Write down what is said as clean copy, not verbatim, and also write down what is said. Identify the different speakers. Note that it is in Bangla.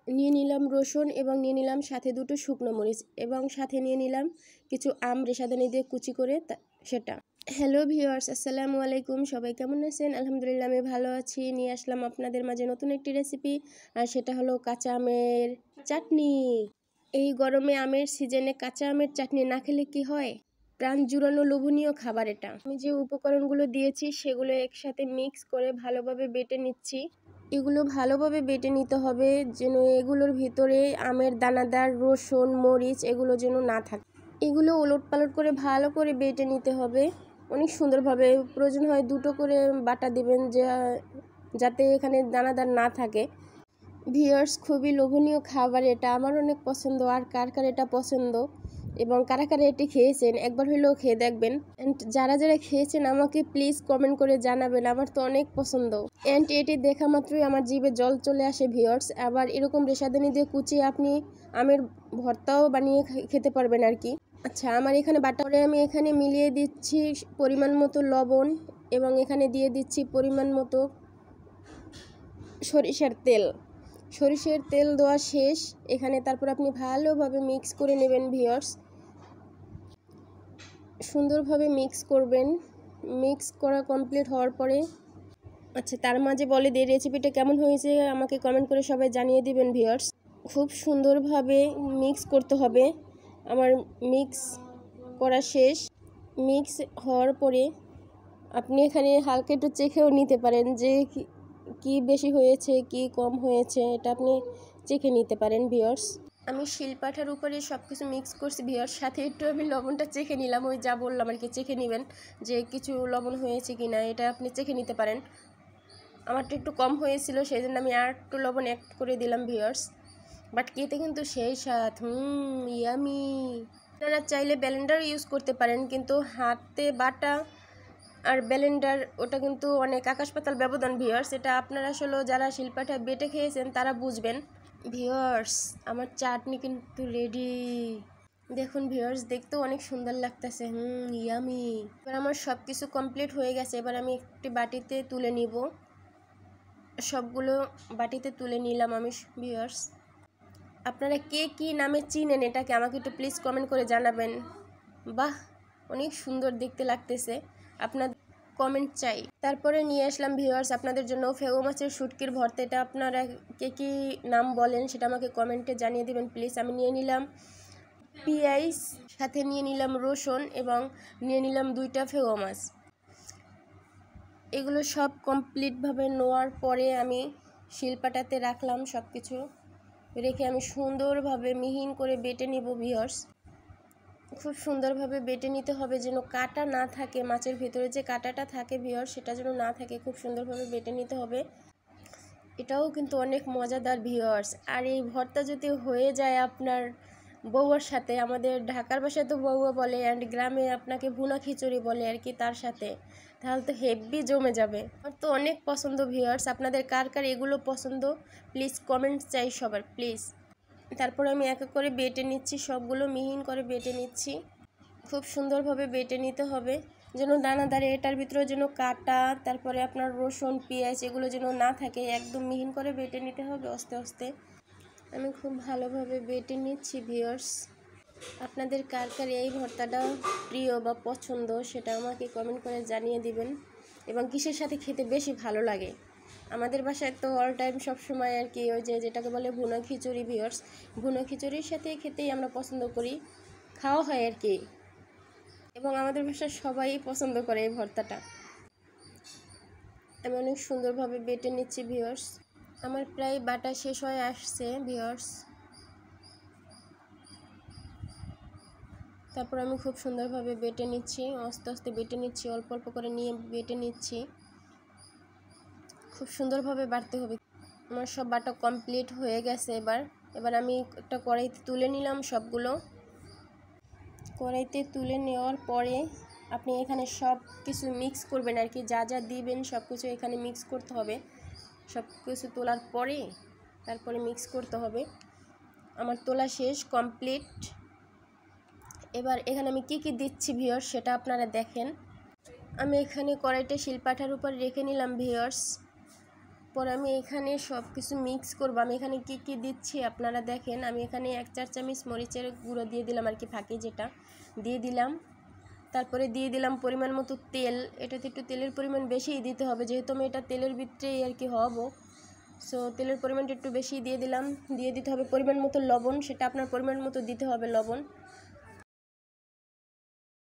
Speaker 1: নিয়ে নিলাম রসুন এবং নিয়ে নিলাম সাথে দুটো শুকনো মরিচ এবং সাথে নিয়ে নিলাম কিছু আম রেশাদানি দিয়ে কুচি করে সেটা। হ্যালো ভিউয়ার্স, আসসালামু আলাইকুম। সবাই কেমন আছেন? আলহামদুলিল্লাহ আমি ভালো আছি। নিয়ে আসলাম আপনাদের মাঝে নতুন একটি রেসিপি, আর সেটা হলো কাঁচা আমের চাটনি। এই গরমে আমের সিজনে কাঁচা আমের চাটনি না খেলে কি হয়? প্রাণ জুড়ানো লোভনীয় খাবার এটা। আমি যে উপকরণগুলো দিয়েছি সেগুলো একসাথে মিক্স করে ভালোভাবে বেটে নিচ্ছি। এগুলো ভালোভাবে বেটে নিতে হবে যেন এগুলোর ভিতরে আমের দানাদার রসুন মরিচ এগুলো যেন না থাকে। এগুলো ওলট পালট করে ভালো করে বেটে নিতে হবে অনেক সুন্দরভাবে। প্রয়োজন হয় দুটো করে বাটা দিবেন যাতে এখানে দানাদার না থাকে। ভিউয়ার্স, খুবই লোভনীয় খাবার এটা, আমার অনেক পছন্দ। আর কার কার এটা পছন্দ এবং কারা কারা এটি খেয়েছেন একবার হলেও খেয়ে দেখবেন। অ্যান্ড যারা যারা খেয়েছেন আমাকে প্লিজ কমেন্ট করে জানাবেন, আমার তো অনেক পছন্দ। অ্যান্ড এটি দেখা মাত্রই আমার জিভে জল চলে আসে ভিউয়ার্স। আবার এরকম রেশাদানি দিয়ে কুচিয়ে আপনি আমের ভর্তাও বানিয়ে খেতে পারবেন আর কি। আচ্ছা, আমার এখানে বাটা করে আমি এখানে মিলিয়ে দিচ্ছি পরিমাণ মতো লবণ এবং এখানে দিয়ে দিচ্ছি পরিমাণ মতো সরিষার তেল দেওয়া শেষ এখানে। তারপর আপনি ভালোভাবে মিক্স করে নেবেন ভিউয়ার্স, সুন্দরভাবে মিক্স করবেন। মিক্স করা কমপ্লিট হওয়ার পরে আচ্ছা, তার মাঝে বলে দিয়ে রেসিপিটা কেমন হয়েছে আমাকে কমেন্ট করে সবাই জানিয়ে দিবেন ভিউয়ার্স। খুব সুন্দরভাবে মিক্স করতে হবে। আমার মিক্স করা শেষ। মিক্স হওয়ার পরে আপনি এখানে হালকা একটু চেখেও নিতে পারেন যে কি বেশি হয়েছে কি কম হয়েছে, এটা আপনি চেখে নিতে পারেন ভিউয়ার্স। আমি শিলপাটার উপরে সব কিছু মিক্স করছি ভিউয়ার্স, সাথে একটু আমি লবণটা চেখে নিলাম। ওই যা বললাম আর কি, চেখে নেবেন যে কিছু লবণ হয়েছে কি না, এটা আপনি চেখে নিতে পারেন। আমারটা একটু কম হয়েছিল সেই জন্য আমি আর একটু লবণ অ্যাড করে দিলাম ভিউয়ার্স। বাট খেতে কিন্তু সেই স্বাদ, ইয়ামি। আপনারা চাইলে ব্লেন্ডার ইউজ করতে পারেন, কিন্তু হাতে বাটা আর ব্লেন্ডার ওটা কিন্তু অনেক আকাশ পাতাল ব্যবধান ভিউয়ার্স। এটা আপনারা আসলে যারা শিলপাটায় বেটে খেয়েছেন তারা বুঝবেন। ভিউয়ার্স, আমার চাটনি কিন্তু রেডি। দেখুন ভিউয়ার্স, দেখতেও অনেক সুন্দর লাগতেছে। ইয়ামি। এবার আমার সব কিছু কমপ্লিট হয়ে গেছে। এবার আমি একটি বাটিতে তুলে নিব। সবগুলো বাটিতে তুলে নিলাম আমি ভিউয়ার্স। আপনারা কে কী নামে চিনেন এটাকে আমাকে একটু প্লিজ কমেন্ট করে জানাবেন। বাহ, অনেক সুন্দর দেখতে লাগতেছে, আপনার কমেন্ট চাই। তারপরে নিয়ে আসলাম ভিউয়ার্স আপনাদের জন্য ফেগো মাছের শুটকির ভর্তা। এটা আপনারা কে কী নাম বলেন সেটা আমাকে কমেন্টে জানিয়ে দেবেন প্লিজ। আমি নিয়ে নিলাম পেঁয়াজ, সাথে নিয়ে নিলাম রসুন এবং নিয়ে নিলাম 2টা ফেগো মাছ। এগুলো সব কমপ্লিটভাবে নেওয়ার পরে আমি শিলপাটাতে রাখলাম। সব কিছু রেখে আমি সুন্দরভাবে মিহিন করে বেটে নিব ভিউয়ার্স। খুব সুন্দরভাবে বেটে নিতে হবে যেন কাটা না থাকে, মাছের ভেতরে যে কাটাটা থাকে ভিউয়ার্স সেটা যেন না থাকে। খুব সুন্দরভাবে বেটে নিতে হবে। এটাও কিন্তু অনেক মজাদার ভিউয়ার্স। আর এই ভর্তা যদি হয়ে যায় আপনার বউয়ার সাথে, আমাদের ঢাকার ভাষায় তো বউয়া বলে, অ্যান্ড গ্রামে আপনাকে ভুনা খিচুড়ি বলে আর কি, তার সাথে তাহলে তো হেভি জমে যাবে। আমার তো অনেক পছন্দ ভিউয়ার্স, আপনাদের কার কার এগুলো পছন্দ প্লিজ কমেন্ট চাই সবার প্লিজ। তারপর আমি এক এক করে বেটে নিচ্ছি, সবগুলো মিহিন করে বেটে নিচ্ছি। খুব সুন্দরভাবে বেটে নিতে হবে যেন দানাদারে এটার ভিতরে যেন কাটা, তারপরে আপনার রসুন পেঁয়াজ এগুলো যেন না থাকে। একদম মিহিন করে বেটে নিতে হবে আস্তে আস্তে। আমি খুব ভালোভাবে বেটে নিচ্ছি ভিউয়ার্স। আপনাদের কার কার এই ভর্তাটা প্রিয় বা পছন্দ সেটা আমাকে কমেন্ট করে জানিয়ে দিবেন, এবং কিসের সাথে খেতে বেশি ভালো লাগে। আমাদের বাসায় তো অল টাইম সবসময় আর কি ওই যেটাকে বলে ভুনা খিচুড়ি ভিউয়ার্স, ভুনা খিচুড়ির সাথে খেতেই আমরা পছন্দ করি, খাওয়া হয় আর কি, এবং আমাদের বাসায় সবাই পছন্দ করে এই ভর্তাটা। আমি অনেক সুন্দরভাবে বেটে নিচ্ছি ভিউয়ার্স। আমার প্রায় বাটা শেষ হয়ে আসছে ভিউয়ার্স। তারপর আমি খুব সুন্দরভাবে বেটে নিচ্ছি, আস্তে আস্তে বেটে নিচ্ছি, অল্প অল্প করে নিয়ে বেটে নিচ্ছি। খুব সুন্দরভাবে বাটতে হবে। আমার সব বাটা কমপ্লিট হয়ে গেছে। এবার আমি একটা কড়াইতে তুলে নিলাম সবগুলো। কড়াইতে তুলে নেওয়ার পরে আপনি এখানে সব কিছু মিক্স করবেন আর কি, যা যা দিবেন সব কিছু এখানে মিক্স করতে হবে। সব কিছু তোলার পরে তারপরে মিক্স করতে হবে। আমার তোলা শেষ কমপ্লিট। এবার এখানে আমি কি কি দিচ্ছি ভিউয়ার্স সেটা আপনারা দেখেন। আমি এখানে কড়াইটা শিলপাটার উপর রেখে নিলাম ভিউয়ার্স। এরপর আমি এখানে সব কিছু মিক্স করবো। আমি এখানে কি কি দিচ্ছি আপনারা দেখেন। আমি এখানে 1 4 চামচ মরিচের গুঁড়ো দিয়ে দিলাম, আর কি ফাঁকি যেটা দিয়ে দিলাম। তারপরে দিয়ে দিলাম পরিমাণ মতো তেল। এটাতে একটু তেলের পরিমাণ বেশিই দিতে হবে, যেহেতু আমি এটা তেলের ভিতরেই আর কি হব, সো তেলের পরিমাণটা একটু বেশি দিয়ে দিলাম। দিয়ে দিতে হবে পরিমাণ মতো লবণ, সেটা আপনার পরিমাণ মতো দিতে হবে লবণ।